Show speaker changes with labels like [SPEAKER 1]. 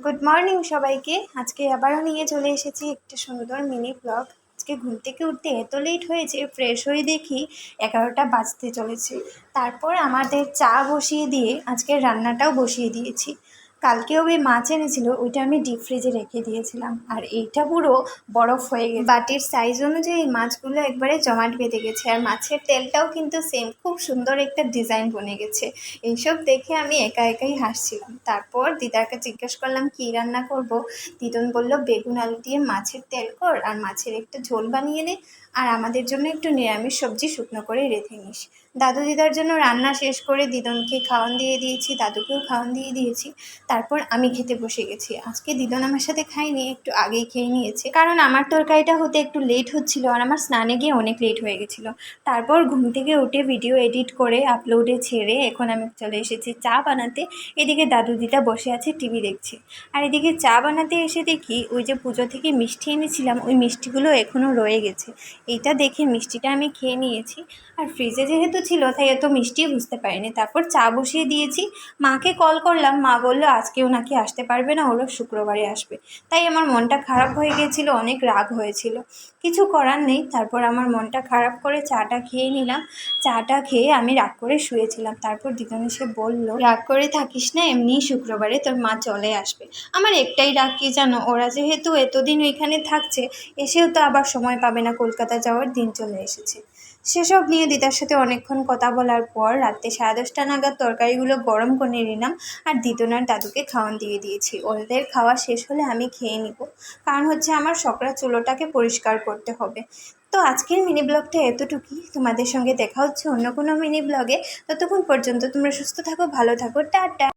[SPEAKER 1] Good morning সবাইকে। আজকে আবারও নিয়ে চলে এসেছি একটা সুন্দর মিনি ব্লগ। আজকে ঘুম থেকে উঠতে এত লেট হয়েছে, ফ্রেশ হয়ে দেখি 11টা বাজতে চলেছে। তারপর আমাদের চা বসিয়ে দিয়ে আজকে রান্নাটাও বসিয়ে দিয়েছি। কালকেও ওই মাছ এনেছিল, ওইটা আমি ডিপ ফ্রিজে রেখে দিয়েছিলাম, আর এইটা পুরো বরফ হয়ে গেছে। বাটির সাইজ অনুযায়ী মাছগুলো একবারে জমাট বেঁধে গেছে, আর মাছের তেলটাও কিন্তু সেম, খুব সুন্দর একটা ডিজাইন বনে গেছে। এইসব দেখে আমি একা একাই হাসছিলাম। তারপর দিদাকে জিজ্ঞেস করলাম কী রান্না করব। দিদন বলল বেগুন আলু দিয়ে মাছের তেল কর, আর মাছের একটা ঝোল বানিয়ে নে, আর আমাদের জন্য একটু নিরামিষ সবজি শুকনো করে রেখে নিস। দাদু দিদার জন্য রান্না শেষ করে দিদনকে খাওয়ান দিয়ে দিয়েছি, দাদুকেও খাওয়ান দিয়ে দিয়েছি। তারপর আমি খেতে বসে গেছি। আজকে দিদন আমার সাথে খাইনি, একটু আগেই খেয়ে নিয়েছে, কারণ আমার তরকারিটা হতে একটু লেট হচ্ছিল, আর আমার স্নানে গিয়ে অনেক লেট হয়ে গেছিলো। তারপর ঘুম থেকে উঠে ভিডিও এডিট করে আপলোডে ছেড়ে এখন আমি চলে এসেছি চা বানাতে। এদিকে দাদু দিদা বসে আছে টিভি দেখছে, আর এদিকে চা বানাতে এসে দেখি ওই যে পুজো থেকে মিষ্টি এনেছিলাম, ওই মিষ্টিগুলো এখনও রয়ে গেছে। এইটা দেখে মিষ্টিটা আমি খেয়ে নিয়েছি, আর ফ্রিজে যেহেতু ছিল তাই এত মিষ্টি বুঝতে পারিনি। তারপর চা বসিয়ে দিয়েছি। মাকে কল করলাম, মা বললো আজকেও নাকি আসতে পারবে না, ওরা শুক্রবারে আসবে। তাই আমার মনটা খারাপ হয়ে গিয়েছিল, অনেক রাগ হয়েছিল, কিছু করার নেই। তারপর আমার মনটা খারাপ করে চাটা খেয়ে নিলাম। চাটা খেয়ে আমি রাগ করে শুয়েছিলাম। তারপর দিদন এসে বলল, রাগ করে থাকিস না, এমনিই শুক্রবারে তোর মা চলে আসবে। আমার একটাই রাগ কি জানো, ওরা যেহেতু এতদিন ওইখানে থাকছে, এসেও তো আবার সময় পাবে না, কলকাতা যাওয়ার দিন চলে এসেছে। সেসব নিয়ে দিদার সাথে অনেকক্ষণ কথা বলার পর রাত্রে 10:30 নাগাদ তরকারিগুলো গরম করে নিলাম, আর দিদন আর দাদুকে খাওয়ান দিয়ে দিয়েছি। ওদের খাওয়া শেষ হলে আমি খেয়ে নিব, কারণ হচ্ছে আমার সকরা চুলোটাকে পরিষ্কার করতে হবে। তো আজকের মিনি ব্লগটা এতটুকুই। তোমাদের সঙ্গে দেখা হচ্ছে অন্য কোনো মিনি ব্লগে। ততক্ষণ পর্যন্ত তোমরা সুস্থ থাকো, ভালো থাকো, টাটা।